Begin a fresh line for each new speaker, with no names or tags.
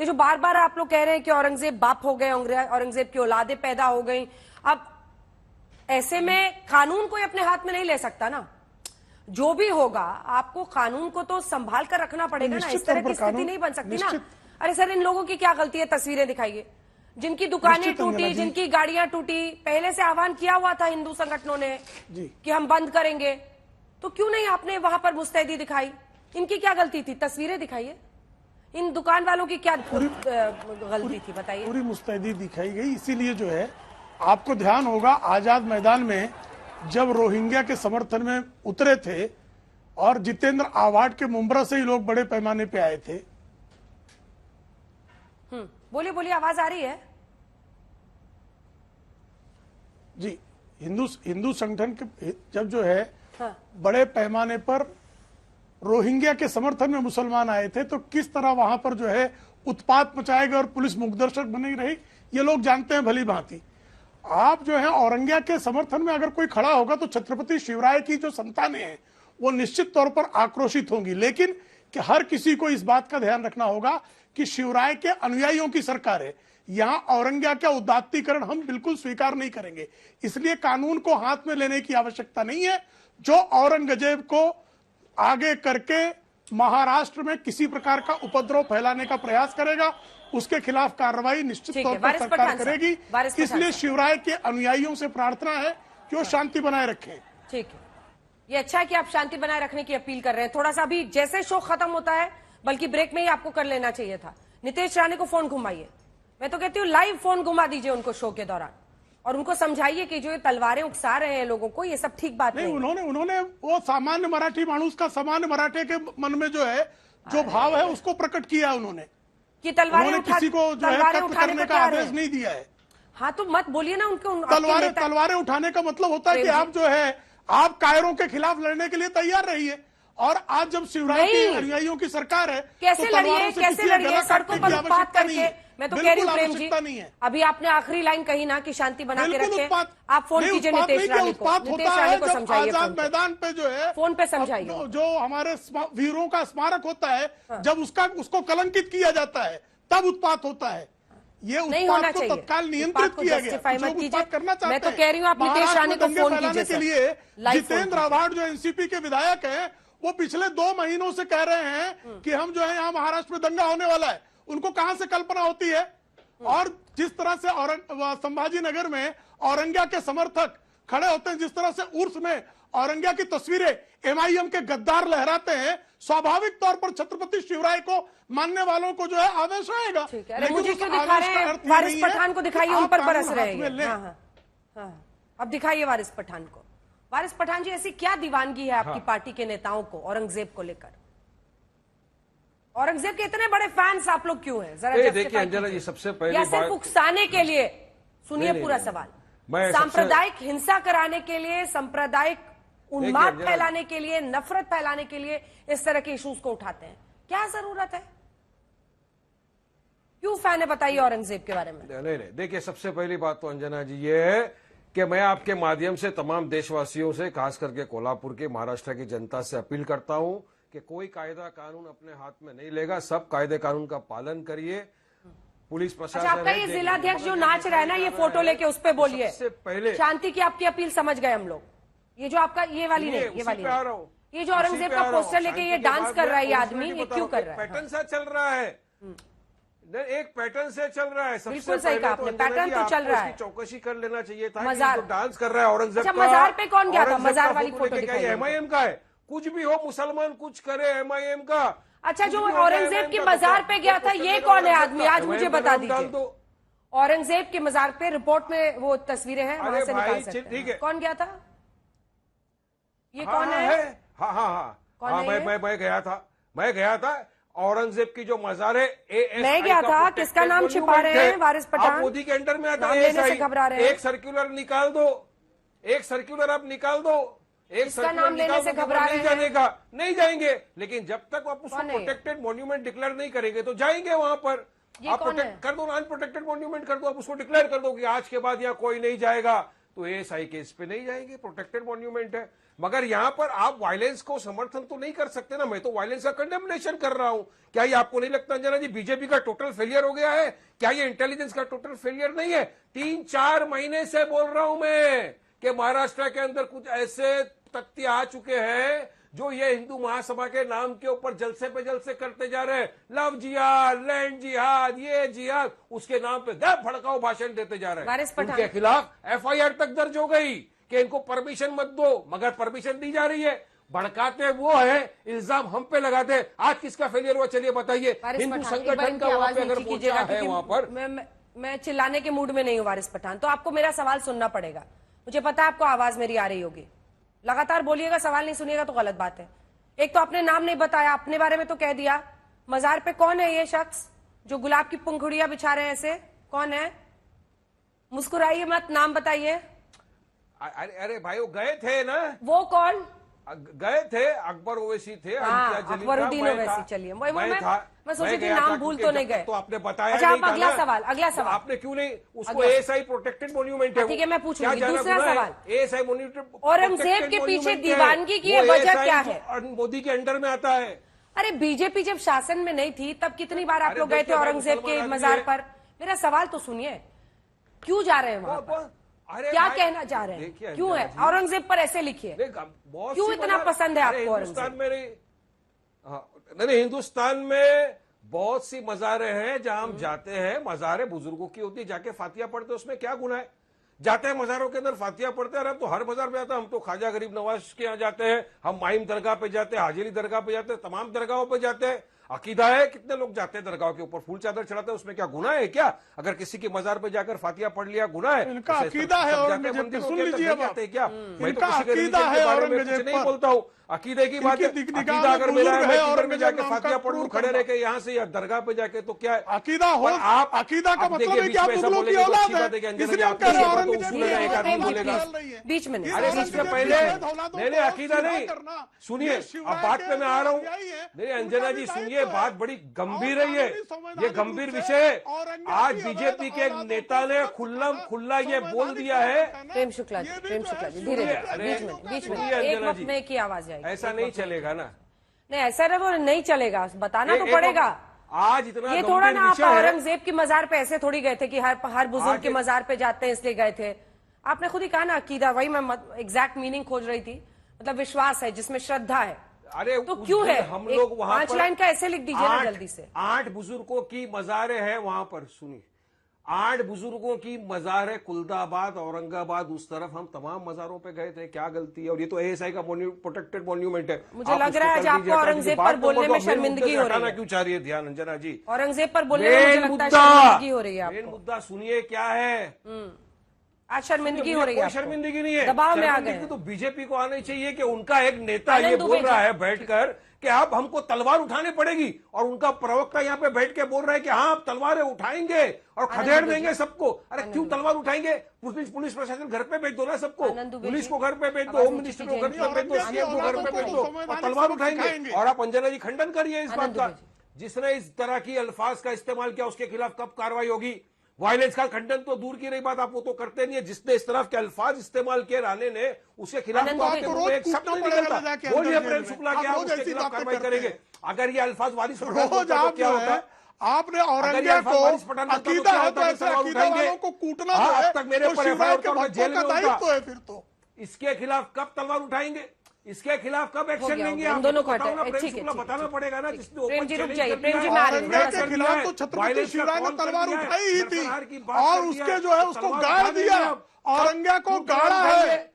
ये जो बार बार आप लोग कह रहे हैं कि औरंगजेब बाप हो गए, औरंगजेब की औलादें पैदा हो गई, अब ऐसे में कानून कोई अपने हाथ में नहीं ले सकता ना। जो भी होगा आपको कानून को तो संभाल कर रखना पड़ेगा ना। इस तरह की स्थिति नहीं बन सकती ना। अरे सर, इन लोगों की क्या गलती है? तस्वीरें दिखाइए, जिनकी दुकानें टूटी, जिनकी गाड़ियां टूटी, पहले से आह्वान किया हुआ था हिंदू संगठनों ने कि हम बंद करेंगे, तो क्यों नहीं आपने वहां पर मुस्तैदी दिखाई? इनकी क्या गलती थी? तस्वीरें दिखाइए, इन दुकान वालों की क्या गलती थी बताइए?
पूरी मुस्तैदी दिखाई गई। इसीलिए जो है आपको ध्यान होगा, आजाद मैदान में जब रोहिंग्या के समर्थन में उतरे थे और जितेंद्र आवाड के मुंब्रा से ही लोग बड़े पैमाने पे आए थे।
बोलिए बोलिए, आवाज आ रही है
जी। हिंदू संगठन के जब जो है बड़े पैमाने पर रोहिंग्या के समर्थन में मुसलमान आए थे, तो किस तरह वहां पर जो है उत्पात मचाए गए और पुलिस मुखदर्शक बनी रही, ये लोग जानते हैं भली भांति। आप जो है औरंगिया के समर्थन में अगर कोई खड़ा होगा तो छत्रपति शिवराय की जो संतानें हैं वो निश्चित तौर पर आक्रोशित होंगी। लेकिन कि हर किसी को इस बात का ध्यान रखना होगा कि शिवराय के अनुयायियों की सरकार है, यहां औरंगिया का उदात्तीकरण हम बिल्कुल स्वीकार नहीं करेंगे। इसलिए कानून को हाथ में लेने की आवश्यकता नहीं है। जो औरंगजेब को आगे करके महाराष्ट्र में किसी प्रकार का उपद्रव फैलाने का प्रयास करेगा, उसके खिलाफ कार्रवाई निश्चित तौर पर सरकार करेगी। इसलिए शिवराय के अनुयायियों से प्रार्थना है कि वो शांति बनाए रखें।
ठीक है, ये अच्छा है कि आप शांति बनाए रखने की अपील कर रहे हैं। थोड़ा सा अभी जैसे शो खत्म होता है, बल्कि ब्रेक में ही आपको कर लेना चाहिए था, नितेश राणे को फोन घुमाइए। मैं तो कहती हूँ लाइव फोन घुमा दीजिए उनको शो के दौरान, और उनको समझाइए कि जो ये तलवारें उकसा रहे हैं लोगों को, ये सब ठीक बात नहीं।
उन्होंने वो सामान्य मराठी मानुस का, सामान्य मराठे के मन में जो है जो भाव है उसको प्रकट किया उन्होंने,
कि तलवारें
किसी को जो है कत्ल करने का आदेश नहीं दिया है।
हाँ, तो मत बोलिए ना उनको।
तलवारें उठाने का मतलब होता है कि आप जो है आप कायरों के खिलाफ लड़ने के लिए तैयार रहिए। और आज जब शिवराय के अनुयायियों की सरकार है,
कैसे लड़िए, कैसे लड़िए सड़कों पर उत्पात करके? मैं तो कह रही हूँ प्रेम जी, अभी आपने आखिरी लाइन कही ना कि शांति बना के रखें। आप फोन कीजिए नितेश राणे को, समझाइए
आजाद मैदान पे जो है
फोन पे समझाइए।
जो हमारे वीरों का स्मारक होता है, जब उसको कलंकित किया जाता है तब उत्पात होता है। ये उत्पात को तत्काल नियंत्रित किया गया। करना चाहते हैं,
मैं तो कह रही हूँ आप नितेश राणे को फोन कीजिए
के लिए। जितेंद्र आवाड जो एनसीपी के विधायक हैं, वो पिछले 2 महीनों से कह रहे हैं कि हम जो है यहाँ महाराष्ट्र में दंगा होने वाला है। उनको कहां से कल्पना होती है? और जिस तरह से संभाजी नगर में औरंगिया के समर्थक खड़े होते हैं, जिस तरह से उर्स में औरंगिया की तस्वीरें एमआईएम के गद्दार लहराते हैं, स्वाभाविक तौर पर छत्रपति शिवराय को मानने वालों को जो है आवेश आएगा।
मुझे क्यों दिखा रहे हैं? वारिस पठान को दिखाइए, उन पर बरस रहे हैं। अब दिखाइए वारिस पठान को। वारिस पठान जी, ऐसी क्या दीवानगी है आपकी पार्टी के नेताओं को औरंगजेब को लेकर? औरंगजेब के इतने बड़े फैंस आप लोग क्यों हैं? जरा
देखिए अंजना जी, सबसे पहले
या सिर्फ उकसाने के लिए? सुनिए पूरा सवाल। सांप्रदायिक हिंसा कराने के लिए, सांप्रदायिक उन्माद फैलाने के लिए, नफरत फैलाने के लिए इस तरह के इश्यूज को उठाते हैं। क्या जरूरत है? क्यों फैन है बताइए औरंगजेब के बारे में?
नहीं, देखिए सबसे पहली बात तो अंजना जी ये है कि मैं आपके माध्यम से तमाम देशवासियों से, खास करके कोल्हापुर के, महाराष्ट्र की जनता से अपील करता हूं कि कोई कायदा कानून अपने हाथ में नहीं लेगा। सब कायदे कानून का पालन करिए। पुलिस प्रशासन,
आपका ये जिलाध्यक्ष जो नाच रहा है ना, ये फोटो लेके उस पे बोलिए।
सबसे पहले
शांति की आपकी अपील समझ गए हम लोग। ये जो आपका ये वाली नहीं, ये वाली नहीं, ये जो औरंगजेब का पोस्टर लेके ये डांस कर रहा है ये आदमी, ये क्यों कर रहा है?
पैटर्न से चल रहा है, एक पैटर्न से चल रहा है।
बिल्कुल सही कहा आपने, पैटर्न तो चल रहा है।
चौकसी कर लेना चाहिए था।
मजार
डांस कर रहा है औरंगजेब का।
मजार पे कौन गया था? मजार वाली फोटो दिखाई।
एमआईएम का है, कुछ भी हो, मुसलमान कुछ करे, एमआईएम का।
अच्छा, जो औरंगजेब की मजार पे गया था, ये कौन है आदमी? आज मुझे बता दीजिए। औरंगजेब की मजार पे रिपोर्ट में वो तस्वीरें हैं, वहां से निकाल सकते हैं। कौन गया था? ये कौन है?
हाँ, मैं गया था। औरंगजेब की जो मजार है,
मैं गया था। किसका नाम छिपा रहे हैं वारिस पठान?
मोदी के अंडर में आता
है, घबरा रहे हैं।
एक सर्कुलर निकाल दो, एक सर्कुलर आप निकाल दो, एक
नाम लेने से घबरा रहे हैं।
जाने का नहीं जाएंगे, लेकिन जब तक आप उसको प्रोटेक्टेड मॉन्यूमेंट डिक्लेयर नहीं करेंगे तो जाएंगे वहां पर। आप प्रोटेक्ट कर दो, नॉन प्रोटेक्टेड मॉन्यूमेंट कर दो, आप उसको डिक्लेयर कर दो कि आज के बाद यहाँ कोई नहीं जाएगा। तो एएसआई केस पे नहीं जाएंगे, प्रोटेक्टेड मॉन्यूमेंट है। मगर यहां पर आप वायलेंस को समर्थन तो नहीं कर सकते ना। मैं तो वायलेंस का कंडेमनेशन कर रहा हूं। क्या ये आपको नहीं लगता अंजना जी बीजेपी का टोटल फेलियर हो गया है? क्या ये इंटेलिजेंस का टोटल फेलियर नहीं है? 3-4 महीने से बोल रहा हूं मैं कि महाराष्ट्र के अंदर कुछ ऐसे तथ्य आ चुके हैं जो ये हिंदू महासभा के नाम के ऊपर जलसे पे जलसे करते जा रहे हैं। लव जिहाद, लैंड जिहाद, ये जिहाद, उसके नाम पे भड़काऊ भाषण देते जा रहे
वारिस
हैं।
पठान।
उनके खिलाफ एफआईआर तक दर्ज हो गई कि इनको परमिशन मत दो, मगर परमिशन दी जा रही है। भड़काते वो है, इल्जाम हम पे लगाते हैं। आज किसका फेलियर हुआ चलिए बताइए।
वारिस
हिंदू
पठान, एक
संगठन
बार
का
इनकी
वहां
आवाज
पे अगर
नीची
मोर्चा
कीजिएगा,
है
क्योंकि
वहां पर
मैं चिल्लाने के मूड में नहीं हूं वारिस पठान, तो आपको मेरा सवाल सुनना पड़ेगा। मुझे पता है आपको आवाज मेरी आ रही होगी, लगातार बोलिएगा, सवाल नहीं सुनिएगा तो गलत बात है। एक तो आपने नाम नहीं बताया, अपने बारे में तो कह दिया। मजार पे कौन है ये शख्स जो गुलाब की पंखुड़ियां बिछा रहे हैं, ऐसे कौन है? मुस्कुराइए मत, नाम बताइए।
अरे भाई वो गए थे ना,
वो कौन?
गए थे, अकबर ओवैसी थे।
हाँ,
इम्तियाज जलील
अकबरुद्दीन
था,
ओवैसी। चलिए मैं सोची थी
गया
नाम
था
भूल
क्योंकि
तो नहीं
जब
गए।
तक तो आपने बताया
अच्छा,
नहीं
आप
था
अगला
ना।
सवाल, अगला
तो
सवाल।
आपने क्यों नहीं उसको
अगला।
एएसआई प्रोटेक्टेड मॉन्यूमेंट है।
ठीक है, मैं पूछूंगी।
क्या जाना
दूसरा
गुनाह है?
सवाल।
एएसआई मॉन्यूमेंट
औरंगजेब के पीछे दीवानगी की वजह क्या है?
मोदी के अंडर में आता है।
अरे बीजेपी जब शासन में नहीं थी तब कितनी बार आप
अरे
लोग गए थे
देखिए भाई,
औरंगजेब के
मुसलमान
मजार
आदमी है।
पर? मेरा सवाल तो सुनिए, क्यों जा रहे हैं वहां पर?
अरे
क्या
भाई,
कहना चाह रहे
देखिए
हैं? क्यों है?
अंजना जी,
औरंगजेब पर ऐसे लिखिए,
बहुत
क्यों
सी
इतना
मजार-
पसंद है
अरे
आपको
हिंदुस्तान
औरंगजेब?
में नहीं, हिंदुस्तान में बहुत सी मजारें हैं जहां हम जाते हैं। मजारें बुजुर्गों की होती है, जाके फातिया पढ़ते, उसमें क्या गुनाह है? जाते हैं मजारों के अंदर फातिया पढ़ते हैं। हम तो हर मजार पे जाते हैं। हम तो ख्वाजा गरीब नवाज के यहाँ जाते हैं, हम माहिम दरगाह पे जाते हैं, हाजिरी दरगाह पे जाते हैं, तमाम दरगाहों पे जाते हैं। अकीदा है, कितने लोग जाते हैं दरगाह के ऊपर, फूल चादर चढ़ाते हैं, उसमें क्या गुनाह है? क्या अगर किसी की मजार पे जाकर फातिया पढ़ लिया गुनाह है?
इनका
तो इस तरह
अकीदा है
सब जाते हैं
औरंगजेब पे,
मंदिरों
सुन
के अंदर,
लीजिए
नहीं
अब आप।
जाते क्या? मैं तो
इनका
किसी के
अकीदा
religion
है
के बारे में
औरंगजेब
कुछ नहीं
पर।
बोलता हूँ। अकीदे की बात है।
इनकी निगाह
अकीदा
में
अगर
बुजुर्ग
मेरा है,
है
मैं किधर में
औरंगजेब
जाके
नाम
फातिया
का
पढ़ लूं,
क्रूर
खड़े रह
करना।
के यहाँ से या दरगाह पे जाके, तो क्या है?
अकीदा हो,
पर आप
अकीदा का
अब
मतलब
देखिए,
है कि आप
बीच में ऐसा
मुगलों की
बोलेंगे तो
औलाद
अच्छी बात है कि
है,
अंजना
इसलिए
जी
हम
आप
कह रहे हैं
तो
औरंगजेब
उसूल है, एक आदमी बोलेगा।
बीच में नहीं।
अरे
औरंगजेब
इससे
की
पहले
औलादों को
नहीं अकीदा
सीधा
नहीं,
करना,
सुनिए
ये शिवराय
अब बात पे मैं आ रहा हूँ।
अनुयायी है,
नहीं
उनका
अंजना
भी
जी
दायित्व
सुनिए,
है।
बात बड़ी गंभीर
और
रही है,
कानूनी संवैधानिक
ये
रूप
गंभीर
से
विषय है।
औरंगजेब
आज
की
बीजेपी के एक
औलादों
नेता
को
ने
सुरक्षा
खुल्ला ये बोल
संवैधानिक
दिया है।
करना,
प्रेम शुक्ला जी,
ये भी
प्रेम
जो
शुक्ला
है
जी, धीरे धीरे,
अरे,
बीच में
सुनिए
एक
अंजना
वक्त
जी,
में की आवाज जाएगी।
ऐसा नहीं चलेगा ना।
नहीं, ऐसा ना वो नहीं चलेगा, बताना तो
एक-
पड़ेगा।
आज इतना
ये थोड़ा
गंभीर
ना आप
विषय है।
औरंगजेब की मजार पे ऐसे थोड़ी गए थे कि हर बुजुर्ग
आज
के
एक-
मजार पे जाते हैं इसलिए गए थे। आपने खुद ही कहा ना अकीदा, वही मैं एग्जैक्ट मीनिंग खोज रही थी। मतलब विश्वास है जिसमें श्रद्धा है,
अरे
तो
उस
क्यों
दिन
है?
हम
एक
लोग वहां
5
पर
लाइन का ऐसे लिख दीजिए ना जल्दी से।
8 बुजुर्गों की मजारें हैं वहां पर, सुनिए 8 बुजुर्गों की मजार है, कुलदाबाद, औरंगाबाद, उस तरफ हम तमाम मजारों पे गए थे। क्या गलती है? और ये तो एएसआई का प्रोटेक्टेड मॉन्यूमेंट है।
मुझे
आप
लग
उसको
रहा है
कर
आज आपको
दीजिए, हटा
औरंगजेब
दीजिए।
पर
बात तो
बोलने में
बोलो, मेन
शर्मिंदगी
मुद्दे से
हो रही
हटाना
है।
क्यों चाह रही है ध्यान अंजना जी?
औरंगजेब पर बोलने में मुझे
मेन
लगता है
मुद्दा,
शर्मिंदगी हो रही है
मेन
आपको।
मुद्दा सुनिए क्या है।
आज शर्मिंदगी हो
मुझे
रही है
कोई
आपको।
शर्मिंदगी नहीं है।
दबाव में आ
शर्मिंदगी
गए।
तो बीजेपी को आनी चाहिए कि उनका एक नेता ये
आनंद
बोल
दुबे जी।
रहा है बैठकर कि अब हमको तलवार उठानी पड़ेगी, और उनका प्रवक्ता यहाँ पे बैठ के बोल रहा है कि हाँ आप तलवारें उठाएंगे और खदेड़
दुबे
देंगे
जी।
सबको। अरे क्यों तलवार उठाएंगे? पुलिस प्रशासन घर पे भेज दो ना सबको,
आनंद दुबे
पुलिस
जी।
को घर पे भेज दो,
आवाज
होम
नीचे
मिनिस्टर को
कीजिए
घर पे भेज दो,
इनकी।
सीएम को घर पे भेज दो, और
संवैधानिक
तलवार
सबक
उठाएंगे।
सिखाएंगे।
और आप अंजना जी खंडन करिए इस बात
आनंद
का।
दुबे जी।
जिसने इस तरह की अल्फाज का इस्तेमाल किया उसके खिलाफ कब कार्रवाई होगी? वायलेंस का खंडन तो दूर की रही बात, आप वो तो करते नहीं है। जिसने इस तरह के अल्फाज इस्तेमाल किए राणे ने, उसके खिलाफ
आनंद
तो
दुबे
आपके
जी।
मुंह में एक
रोज
शब्द नहीं
कूटना
निकलता।
पड़ेगा जाके
बोलिए
अंदर
प्रेम
जेल में।
शुक्ला कि
आप
आप
रोज
उसके
ऐसी
खिलाफ
बातें
कार्रवाई
करते
करेंगे।
हैं।
अगर ये अल्फाज वारिस पठान
रोज
बोलता तो
आप
क्या
जो
होता?
है, आपने
अगर ये
औरंगजेब
अल्फाज
को
वारिस पठान बोलता तो
अकीदा
क्या
है
होता?
तो ऐसे
तलवार
अकीदा
उठाएंगे।
वालों को कूटना
हाँ,
जो
अब
है
तक मेरे
तो
ऊपर
शिवराय
FIR
के
और मैं
भक्तों
जेल
का
में होता।
दायित्व है। फिर तो
इसके खिलाफ कब तलवार उठाएंगे? इसके खिलाफ कब एक्शन
गया,
लेंगे?
इन
आप
दोनों
तो
को
बताओ ना,
हटाए।
प्रेम
ठीक है,
शुक्ला
ठीक है,
बताना
ठीक है।
पड़ेगा ना, जिसने
प्रेम
ओपन
जी रुक
चैलेंज
जाइए,
कर
प्रेम
दिया
जी
है।
मैं आ रही हूँ,
औरंगजेब
थोड़ा
के
सा।
खिलाफ तो छत्रपति
वायलेंस का
शिवराय ने
कौन कर
तलवार
दिया है?
उठाई ही थी,
नरसंहार की बात
और
कर दिया
उसके
है।
जो है
तो
उसको
तलवार
गाड़
उठा देंगे
दिया,
आप।
औरंगजेब को
क्यों तलवार
गाड़ा
उठाएंगे?
है।